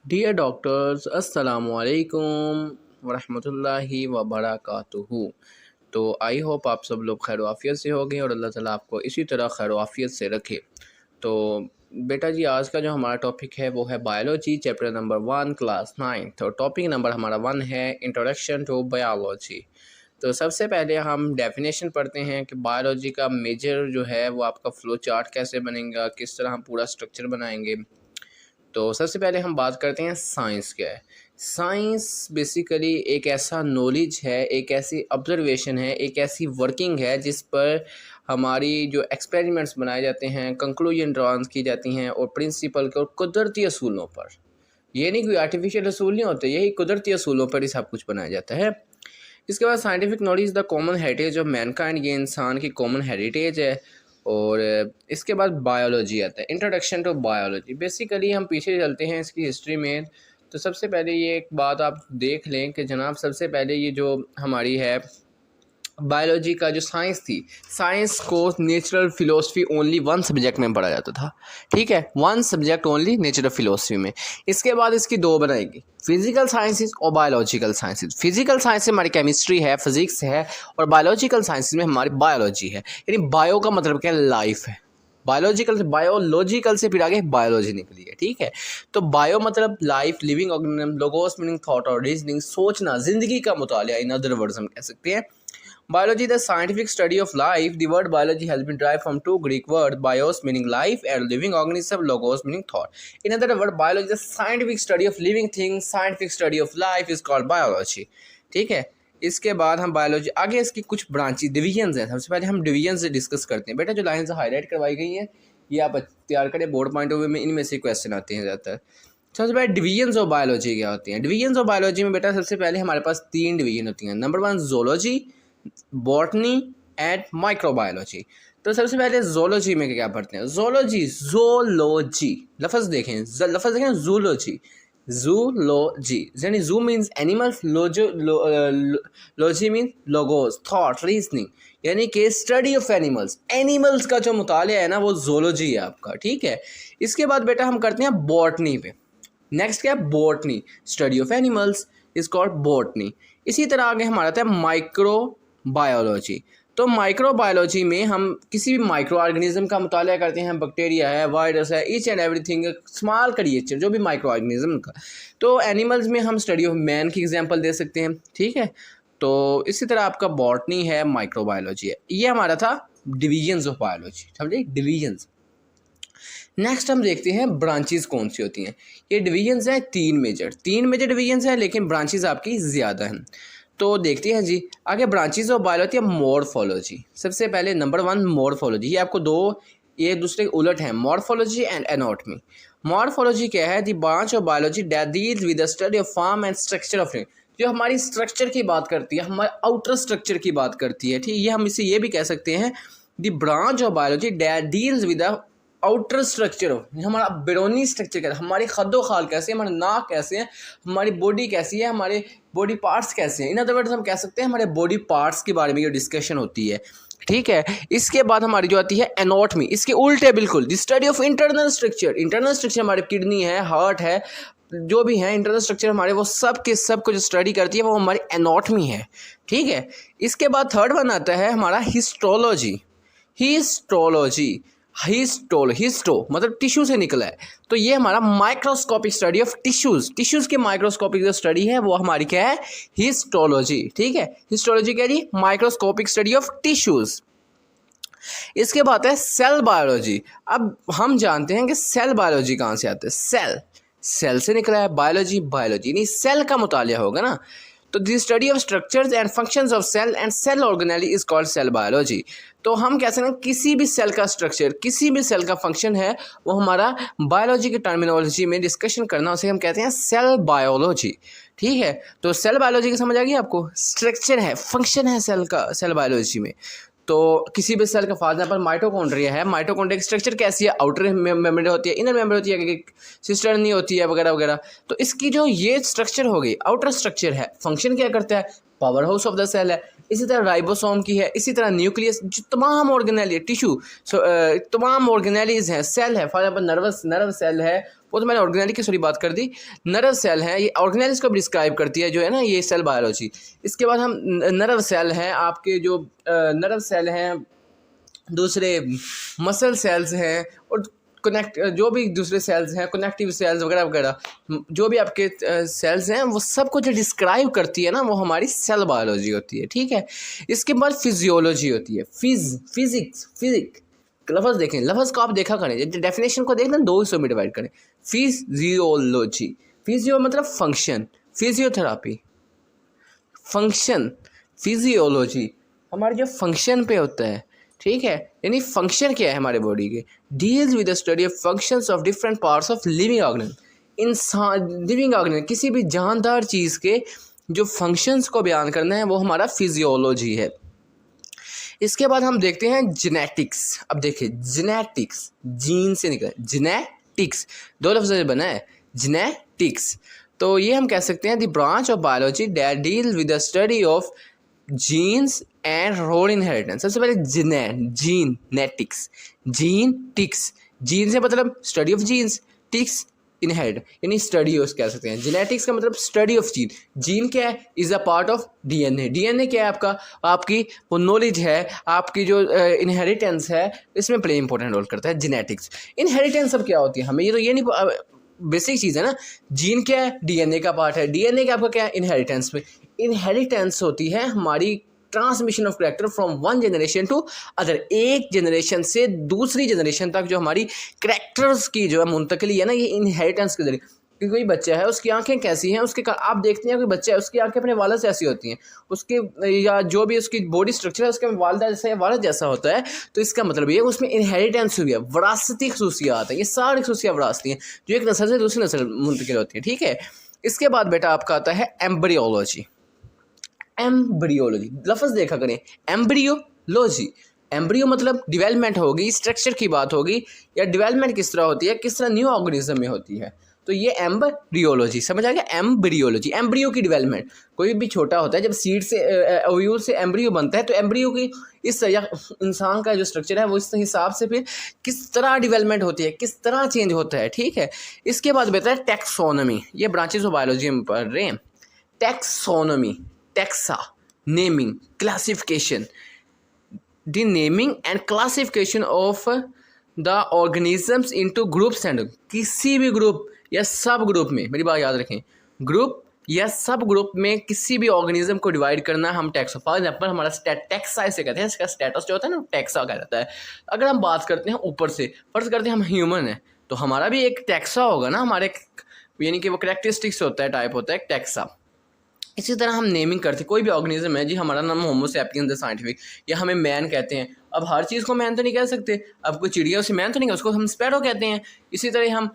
Dear doctors अस्सलाम वालेकुम वरहमतुल्लाहि वबरकातुहू। तो आई होप आप सब लोग खैर आफियत से होंगे और अल्लाह ताला आपको इसी तरह खैर आफियत से रखे। तो बेटा जी, आज का जो हमारा टॉपिक है वो है बायोलॉजी, चैप्टर नंबर 1, क्लास 9। तो टॉपिक नंबर हमारा 1 है इंट्रोडक्शन टू बायोलॉजी। तो सबसे पहले हम डेफिनेशन पढ़ते हैं कि बायोलॉजी का मेजर जो है वो आपका फ्लो चार्ट कैसे बनेगा, किस तरह हम पूरा स्ट्रक्चर बनाएंगे। तो सबसे पहले हम बात करते हैं साइंस क्या है। साइंस बेसिकली एक ऐसा नॉलेज है, एक ऐसी ऑब्जर्वेशन है, एक ऐसी वर्किंग है जिस पर हमारी जो एक्सपेरिमेंट्स बनाए जाते हैं, कंक्लूजन ड्रॉन्स की जाती हैं और प्रिंसिपल के और कुदरती असूलों पर। ये नहीं कोई आर्टिफिशियल असूल नहीं होते, यही कुदरती असूलों पर ही सब कुछ बनाया जाता है। इसके बाद scientific knowledge the common heritage of Mankind, ये इंसान की कॉमन हेरिटेज है। और इसके बाद बायोलॉजी आता है, इंट्रोडक्शन टू बायोलॉजी। बेसिकली हम पीछे चलते हैं इसकी हिस्ट्री में। तो सबसे पहले ये एक बात आप देख लें कि जनाब सबसे पहले ये जो हमारी है बायोलॉजी का जो साइंस थी, साइंस को natural philosophy only one subject में पढ़ा जाता था। ठीक है, one subject only natural philosophy में। इसके बाद इसकी दो बनाएगी, फिजिकल साइंसेस और बायोलॉजिकल साइंसेस। फिजिकल साइंस में हमारी केमिस्ट्री है, फिजिक्स है, और बायोलॉजिकल साइंसेस में हमारी बायोलॉजी है। यानी बायो का मतलब क्या है, लाइफ है। बायोलॉजिकल से बायोलॉजिकल से फिर आगे बायोलॉजी निकली है। ठीक है, तो बायो मतलब life, living organism, logos meaning thought और रीजनिंग, सोचना, जिंदगी का मुतालिया, इन अदर वर्ड्स हम कह सकते हैं। Biology, the scientific study of life. The word biology has been derived from two Greek words, bios meaning life and living organism, logos meaning thought. In other words, biology, the scientific study of living things, scientific study of life is called biology. ठीक है, इसके बाद हम biology आगे इसकी कुछ branches, divisions हैं। सबसे पहले हम डिवीजन से डिस्कस करते हैं। बेटा जो लाइन्स हाईलाइट करवाई गई हैं ये आप तैयार करें बोर्ड पॉइंट ऑफ व्यू में, इनमें से क्वेश्चन आते हैं ज़्यादातर। सबसे पहले डिवीजन्स ऑफ बायोलॉजी क्या होती हैं। डिवीजन्स ऑफ बायोलॉजी में बेटा सबसे पहले हमारे पास 3 डिवीजन होती हैं। Number 1 zoology, botany and microbiology. तो सबसे पहले जोलॉजी में क्या पढ़ते हैं। जोलॉजी, जोलॉजी लफ्ज़ देखें, लफ्ज़ देखें, जूलॉजी, जूलॉजी यानी जू means animal, logy mean logos, thought, reasoning, यानी कि स्टडी ऑफ एनिमल्स। एनिमल्स का जो मुतालिया है ना वो जोलॉजी है आपका। ठीक है, इसके बाद बेटा हम करते हैं बॉटनी पे। नेक्स्ट क्या है, botany, study of animals is called botany. इसी तरह आगे हमारा आता है माइक्रो बायोलॉजी। तो माइक्रोबायोलॉजी में हम किसी भी माइक्रो ऑर्गेनिज्म का मुताला करते हैं, बैक्टीरिया है, वायरस है, each and everything, small creature, जो भी माइक्रो ऑर्गेनिज्म का। तो एनिमल्स में हम स्टडी ऑफ मैन की एग्जांपल दे सकते हैं। ठीक है, तो इसी तरह आपका बॉटनी है, माइक्रोबायोलॉजी है। ये हमारा था डिवीजन्स ऑफ बायोलॉजी, समझे, डिवीजन्स। नेक्स्ट हम देखते हैं ब्रांचेस कौन सी होती हैं। ये डिवीजन्स हैं तीन मेजर डिवीजन्स हैं, लेकिन ब्रांचेस आपकी ज़्यादा हैं। तो देखते हैं जी आगे ब्रांचेस ऑफ बायोलॉजी। मॉर्फोलॉजी, सबसे पहले नंबर 1 मॉर्फोलॉजी। ये आपको दो ये दूसरे के उलट हैं, मॉर्फोलॉजी एंड एनाटॉमी। मॉर्फोलॉजी क्या है, दी branch of biology that deals with the study of form and structure of living, जो हमारी स्ट्रक्चर की बात करती है, हमारे आउटर स्ट्रक्चर की बात करती है। ठीक, ये हम इसे ये भी कह सकते हैं, दी branch of biology that deals with the outer structure of, हमारा बैरोनी स्ट्रक्चर कैसा, हमारी खद्दो खाल कैसे है, हमारे नाक कैसे हैं, हमारी बॉडी कैसी है, हमारे बॉडी पार्ट्स कैसे हैं। इन अदर वर्ड्स हम कह सकते हैं हमारे बॉडी पार्ट्स के बारे में जो डिस्कशन होती है। ठीक है, इसके बाद हमारी जो आती है एनाटॉमी, इसके उल्टे बिल्कुल, the study of internal structure. Internal structure हमारे किडनी है, हार्ट है, जो भी है इंटरनल स्ट्रक्चर हमारे, वो सब के सब को जो स्टडी करती है वो हमारी एनाटॉमी है। ठीक है, इसके बाद थर्ड वन आता है हमारा हिस्टोलॉजी। हिस्टोलॉजी, हिस्टो मतलब टिश्यू से निकला है। तो ये हमारा माइक्रोस्कोपिक स्टडी ऑफ टिश्यूज़ की माइक्रोस्कोपिक जो स्टडी है वो हमारी क्या है, हिस्टोलॉजी। ठीक है, हिस्टोलॉजी क्या है, माइक्रोस्कोपिक स्टडी ऑफ टिश्यूज़। इसके बाद है सेल बायोलॉजी। अब हम जानते हैं कि सेल बायोलॉजी कहाँ से आते हैं। सेल से निकला है, बायोलॉजी यानी सेल का मुतालिया होगा ना। तो the study of structures and functions of cell and cell organelle is called cell biology. तो हम कह सकते हैं किसी भी सेल का स्ट्रक्चर, किसी भी सेल का फंक्शन है, वो हमारा बायोलॉजी की टर्मिनोलॉजी में डिस्कशन करना, उसे हम कहते हैं सेल बायोलॉजी। ठीक है, तो सेल बायोलॉजी की समझ आ गई आपको, स्ट्रक्चर है, फंक्शन है सेल का, सेल बायोलॉजी में। तो किसी भी सेल का फॉर एग्जाम्पल माइटोकॉन्ड्रिया है, माइटोकॉन्ड्रिया की स्ट्रक्चर कैसी है, आउटर मेम्ब्रेन होती है, इनर मेम्ब्रेन होती है, सिस्टर नहीं होती है, वगैरह वगैरह। तो इसकी जो ये स्ट्रक्चर हो गई, आउटर स्ट्रक्चर है, फंक्शन क्या करता है, power house of the cell है। इसी तरह राइबोसोम की है, इसी तरह न्यूक्लियस, जो तमाम ऑर्गेनेली टिश्यू, तमाम ऑर्गेनेलीज हैं, सेल है, फॉर एग्जाम्पल नर्व सेल है, वो तो मैंने ऑर्गेनेली की सॉरी बात कर दी, नर्व सेल है, ये ऑर्गेनेलिस को भी डिस्क्राइब करती है जो है ना ये सेल बायोलॉजी। इसके बाद हम नर्व सेल हैं आपके, जो नर्व सेल हैं, दूसरे मसल सेल्स हैं, और कनेक्ट जो भी दूसरे सेल्स हैं, कनेक्टिव सेल्स वगैरह वगैरह, जो भी आपके सेल्स हैं, वो सब को जो डिस्क्राइब करती है ना वो हमारी सेल बायोलॉजी होती है, ठीक है। इसके बाद फिजियोलॉजी होती है, फिजिक्स लफ्ज़ देखें, लफ्ज़ को आप देखा करें, डेफिनेशन को देखना 2 हिस्सों में डिवाइड करें। फिजियोलॉजी, फिजियो मतलब फंक्शन, फिजियोथेरापी फंक्शन, फिजियोलॉजी हमारे जो फंक्शन पे होता है, ठीक है, यानी फंक्शन क्या है हमारे बॉडी के, deals with the study of functions of different parts of living organism. इंसान लिविंग ऑर्गेनिज्म किसी भी जानदार चीज़ के जो फंक्शंस को बयान करना है वो हमारा फिजियोलॉजी है। इसके बाद हम देखते हैं जेनेटिक्स। अब देखिए जेनेटिक्स, जीन से निकला, जेनेटिक्स 2 लफ्ज़ से बना है, जेनेटिक्स। तो ये हम कह सकते हैं the branch of biology that deal with the study of genes and road inheritance. सबसे पहले जीनेटिक्स, जीन से मतलब स्टडी ऑफ जीन्स, टिक्स इनहेरिट यानी स्टडी उस कह सकते हैं। जेनेटिक्स का मतलब स्टडी ऑफ जीन। जीन क्या है, is a part of DNA. DNA क्या है आपका, आपकी वो नॉलेज है, आपकी जो इनहेरिटेंस है, इसमें प्ले इंपॉर्टेंट रोल करता है जेनेटिक्स। इनहेरिटेंस अब क्या होती है, हमें ये तो ये नहीं, बेसिक चीज़ है ना। जीन क्या है, डीएनए का पार्ट है, डीएनए का आपका क्या है, इनहेरिटेंस में। इनहेरिटेंस होती है हमारी transmission of character from one generation to other, एक जनरेशन से दूसरी जनरेशन तक जो हमारी करैक्टर्स की जो है मुंतकली है ना, ये इनहेरिटेंस के जरिए। कि कोई बच्चा है, उसकी आंखें कैसी हैं, उसके आप देखते हैं कोई बच्चा है, उसकी आंखें अपने वालिद से ऐसी होती हैं, उसके या जो भी उसकी बॉडी स्ट्रक्चर है उसके वालिदा जैसा या वालिद जैसा होता है, तो इसका मतलब ये उसमें इनहेरिटेंस हुई है, विरासती खसूसियात है। ये सारी खसूसियात विरासती हैं जो एक नस्ल से दूसरी नस्ल मुंतकिल होती हैं, ठीक है। इसके बाद बेटा आपका आता है एम्ब्रियोलॉजी। एम्ब्रियोलॉजी लफ्ज़ देखा करें, एम्ब्रियोलॉजी, एम्ब्रियो मतलब डिवेलपमेंट होगी, स्ट्रक्चर की बात होगी, या डिवेलपमेंट किस तरह होती है, किस तरह न्यू ऑर्गेनिज्म में होती है, तो ये एम्ब्रियोलॉजी समझ आ गया। एम्ब्रियोलॉजी, एम्ब्रियो की डिवेलपमेंट, कोई भी छोटा होता है, जब सीड से ओव्यूल से एम्ब्रियो बनता है, तो एम्ब्रियो की इस या इंसान का जो स्ट्रक्चर है वो इस हिसाब से फिर किस तरह डिवेलपमेंट होती है, किस तरह चेंज होता है, ठीक है। इसके बाद बेहतर है टैक्सोनॉमी, ये ब्रांचेस ऑफ बायोलॉजी में पढ़ रहे हैं। Taxonomy, taxa naming classification, the naming and classification of the organisms into groups and, किसी भी ग्रुप या सब ग्रुप में, मेरी बात याद रखें, ग्रुप या सब ग्रुप में किसी भी ऑर्गेनिज्म को डिवाइड करना हम टैक्सा। फॉर एग्जाम्पल हमारा टैक्सा इसे कहते हैं, इसका स्टेटस जो होता है ना टैक्सा कहा जाता है। अगर हम बात करते हैं ऊपर से, फर्ज करते हैं हम ह्यूमन है, तो हमारा भी एक टैक्सा होगा ना, हमारे यानी कि वो करैक्टरिस्टिक्स होता है, टाइप होता है एक टैक्सा। इसी तरह हम नेमिंग करते हैं, कोई भी ऑर्गेनिज्म है जी, हमारा नाम होमो सैपियंस द साइंटिफिक, या हमें मैन कहते हैं। अब हर चीज़ को मैन तो नहीं कह सकते, अब कोई चिड़िया उसे मैन तो नहीं, उसको हम स्पैरो कहते हैं। इसी तरह हम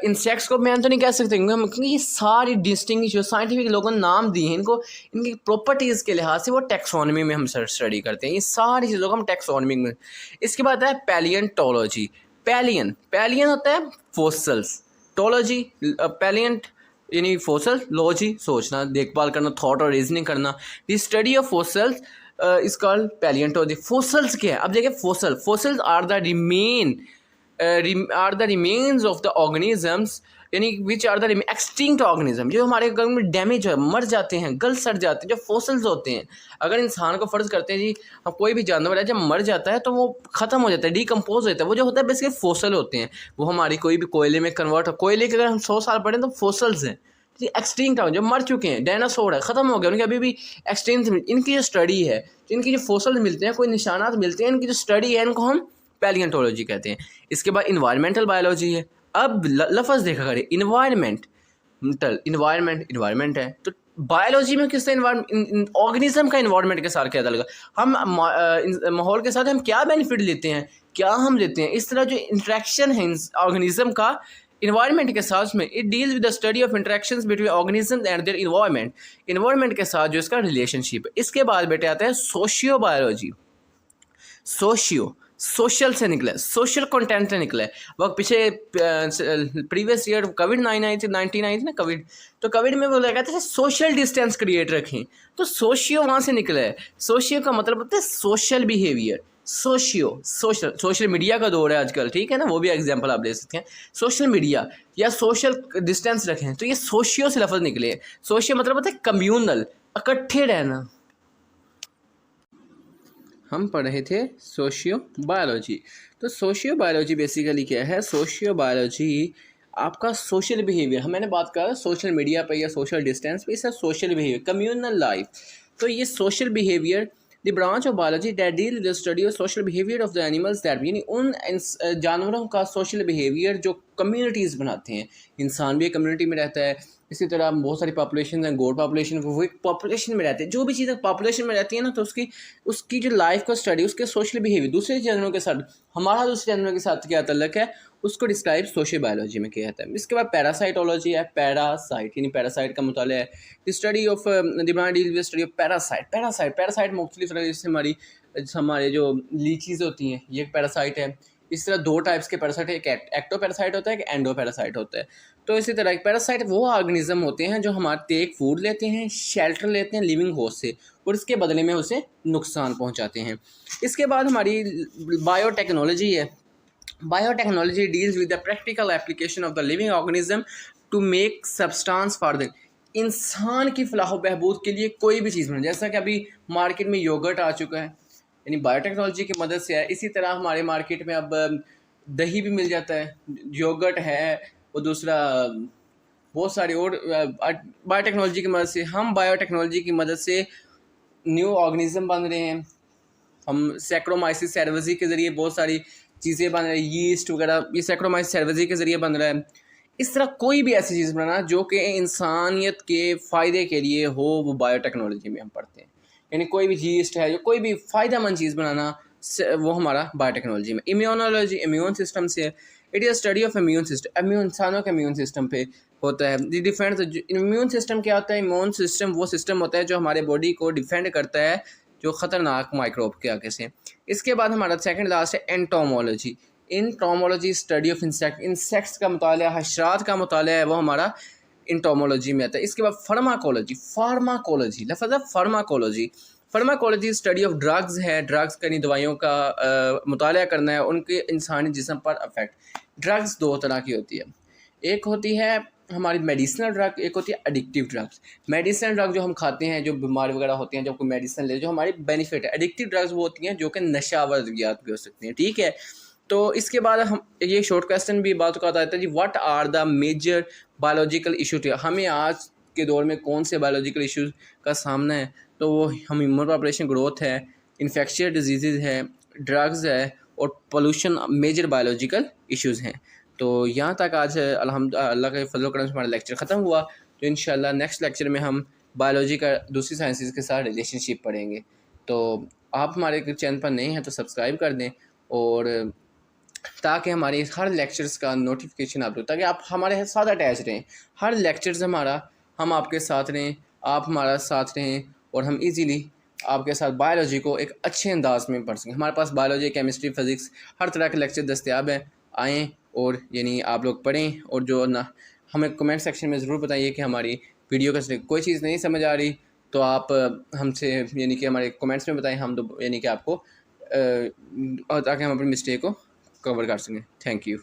इंसेक्ट्स को मैन तो नहीं कह सकते, क्योंकि ये सारी डिस्टिंग्विश जो साइंटिफिक लोगों ने नाम दिए हैं इनको, इनकी प्रॉपर्टीज़ के लिहाज से वो टैक्सोनॉमी में हम स्टडी करते हैं, ये सारी चीज़ों को हम टैक्सोनॉमी में। इसके बाद है पैलियंटोलॉजी। पैलियन होता है फॉसिल्स, टोलॉजी पैलियंट यानी फोसल, लॉजी सोचना, देखभाल करना, थॉट और रीजनिंग करना। The study of fossils is called palaeontology. Fossils क्या है, अब देखिए fossils are the remains of the organisms, यानी which are the extinct organism, जो हमारे घर में डैमेज है, मर जाते हैं, गल सड़ जाते हैं, जो फोसल्स होते हैं। अगर इंसान को फ़र्ज़ करते हैं जी, हम कोई भी जानवर है जब मर जाता है तो वो ख़त्म हो जाता है, डीकम्पोज होता है, वो जो होता है बेसिकली फोसल होते हैं। वो हमारी कोई भी कोयले में कन्वर्ट हो, कोयले के अगर हम 100 साल पढ़ें तो फोसल्स हैं, एक्सटिंक्ट जो मर चुके हैं, डायनासोर है, ख़त्म हो गया, उनकी अभी भी एक्सटिंक्ट, इनकी जो स्टडी है, इनकी जो फोसल मिलते हैं, कोई निशानात मिलते हैं, इन्की जो स्टडी है, इनको हम पैलियंटोलॉजी कहते हैं। इसके बाद इन्वायरमेंटल बायोलॉजी है। अब लफ्ज़ देखा करें, इन्वायरमेंट है, तो बायोलॉजी में किस तरह ऑर्गेनिज्म का इन्वायरमेंट के साथ क्या लगा, हम माहौल के साथ हम क्या बेनिफिट लेते हैं, क्या हम लेते हैं, इस तरह जो इंटरेक्शन है ऑर्गेनिज्म का इन्वायरमेंट के साथ में, it deals with the study of interactions between organism and their environment के साथ जो इसका रिलेशनशिप है। इसके बाद बेटे आता है सोशियो बायोलॉजी। सोशल से निकला है, सोशल कंटेंट से निकला है। वक्त पीछे प्रीवियस ईयर कोविड-19 आई थी, 19 आई थी ना कोविड, तो कोविड में वो लगा था सोशल डिस्टेंस क्रिएट रखें, तो सोशियो वहाँ से निकला है। सोशियो का मतलब होता है social behaviour, socio social, social media का दौर है आजकल, ठीक है ना, वो भी एग्जांपल आप ले सकते हैं। सोशल मीडिया या सोशल डिस्टेंस रखें, तो ये सोशियो से लफ्ज़ निकले हैं। सोशियो मतलब होता है कम्यूनल, इकट्ठे रहना। हम पढ़ रहे थे सोशियो बायोलॉजी। तो सोशियो बायोलॉजी बेसिकली क्या है? सोशियो बायोलॉजी आपका सोशल बिहेवियर, मैंने बात करा सोशल मीडिया पे या सोशल डिस्टेंस पे, इसका सोशल बिहेवियर, कम्युनल लाइफ। तो ये social behaviour the branch of biology that deal with the study of social behaviour of the animals that, यानी उन जानवरों का सोशल बिहेवियर जो कम्युनिटीज़ बनाते हैं। इंसान भी एक कम्युनिटी में रहता है, इसी तरह बहुत सारी पॉपुलेशन हैं, गोड पॉपुलेशन, वो एक पॉपुलेशन में रहते हैं। जो भी चीज़ें पॉपुलेशन में रहती है ना, तो उसकी जो लाइफ का स्टडी, उसके सोशल बिहेवियर दूसरे जानवरों के साथ, हमारा दूसरे जानवरों के साथ क्या तल्लक है, उसको डिस्क्राइब सोशल बायोलॉजी में किया जाता है। इसके बाद पैरासाइटोलॉजी है, पैरासाइट यानी पैरासाइट का मुताला है, the study of the study of parasite. Parasite मुख्तलिफ तरह, जैसे हमारे जो लीचीज़ होती हैं, ये एक पैरासाइट है। इस तरह दो टाइप्स के पैरासाइट है, एक एक्टो पैरासाइट होता है, एक एंडो पैरासाइट होता है। तो इसी तरह एक पैरासाइट वो ऑर्गेनिज्म होते हैं जो हमारे एक फूड लेते हैं, शेल्टर लेते हैं लिविंग होस्ट से, और इसके बदले में उसे नुकसान पहुंचाते हैं। इसके बाद हमारी बायोटेक्नोलॉजी है। Biotechnology deals with the practical application of the living organism to make substance for the, इंसान की फलाह बहबूद के लिए कोई भी चीज़ बने। जैसा कि अभी मार्केट में योगर्ट आ चुका है, यानी बायोटेक्नोलॉजी की मदद से है। इसी तरह हमारे मार्केट में अब दही भी मिल जाता है, योगर्ट है, और दूसरा बहुत सारी और बायोटेक्नोलॉजी की मदद से, हम बायोटेक्नोलॉजी की मदद से न्यू ऑर्गेनिज्म बन रहे हैं। हम सैक्रोमाइसिस सेरेवसी के ज़रिए बहुत सारी चीज़ें बन रही है, यीस्ट वगैरह, ये सैक्रोमाइसिस सेरेवसी के ज़रिए बन रहा है। इस तरह कोई भी ऐसी चीज़ बनाना जो कि इंसानियत के फ़ायदे के लिए हो, वो बायोटेक्नोलॉजी में हम पढ़ते हैं। यानी कोई भी यीस्ट है, जो कोई भी फ़ायदेमंद चीज़ बनाना, वो हमारा बायोटेक्नोलॉजी में। इम्यूनोलॉजी इम्यून सिस्टम से है। It is study of immune system, इंसानों के इम्यून सिस्टम पे होता है। डिफेंस इम्यून सिस्टम क्या होता है? इम्यून सिस्टम वो सिस्टम होता है जो हमारे बॉडी को डिफेंड करता है जो ख़तरनाक माइक्रोब के आगे से। इसके बाद हमारा सेकंड लास्ट है entomology. Entomology study of insect, insects का मुताला, हशरात का मुताला है, वो हमारा एंटोमोलॉजी में आता है। इसके बाद फार्माकोलॉजी, फार्माकोलॉजी लफ्ज़ है pharmacology. Pharmacology study of drugs है, ड्रग्स यानी दवाइयों का मुताला करना है, उनके इंसानी जिस्म पर अफेक्ट। ड्रग्स दो तरह की होती है, एक होती है हमारी मेडिसिनल ड्रग, एक होती है एडिक्टिव ड्रग्स। मेडिसिनल ड्रग जो हम खाते हैं, जो बीमारी वगैरह होती हैं, जो कोई मेडिसिन ले, जो हमारी बेनिफिट है। एडिक्टिव ड्रग्स वो होती हैं जो कि नशावर अद्वियात भी हो सकती हैं, ठीक है। तो इसके बाद हम ये शॉर्ट क्वेश्चन भी बात का आता है जी, what are the major biological issue, हमें आज के दौर में कौन से बायोलॉजिकल इशूज़ का सामना है? तो वो हम ह्यूमन पॉपुलेशन ग्रोथ है, इन्फेक्शियस डिजीज़ है, ड्रग्स है, और पोल्यूशन मेजर बायोलॉजिकल इश्यूज़ हैं। तो यहाँ तक आज अल्लाह के फजल करम से हमारा लेक्चर ख़त्म हुआ। तो इंशाल्लाह नेक्स्ट लेक्चर में हम बायोलॉजी का दूसरी साइंसेस के साथ रिलेशनशिप पढ़ेंगे। तो आप हमारे चैनल पर नए हैं तो सब्सक्राइब कर दें, और ताकि हमारे हर लेक्चर्स का नोटिफिकेशन आप, ताकि आप हमारे साथ अटैच रहें। हर लेक्चर्स हम आपके साथ रहें, आप हमारा साथ रहें, और हम इजीली आपके साथ बायोलॉजी को एक अच्छे अंदाज में पढ़ सकें। हमारे पास बायोलॉजी, केमिस्ट्री, फिज़िक्स हर तरह के लेक्चर दस्तयाब हैं। आएँ और यानी आप लोग पढ़ें, और जो ना हमें कमेंट सेक्शन में ज़रूर बताइए कि हमारी वीडियो का कोई चीज़ नहीं समझ आ रही, तो आप हमसे यानी कि हमारे कमेंट्स में बताएं, हम तो यानी कि आपको ताकि हम अपनी मिस्टेक को कवर कर सकें। Thank you.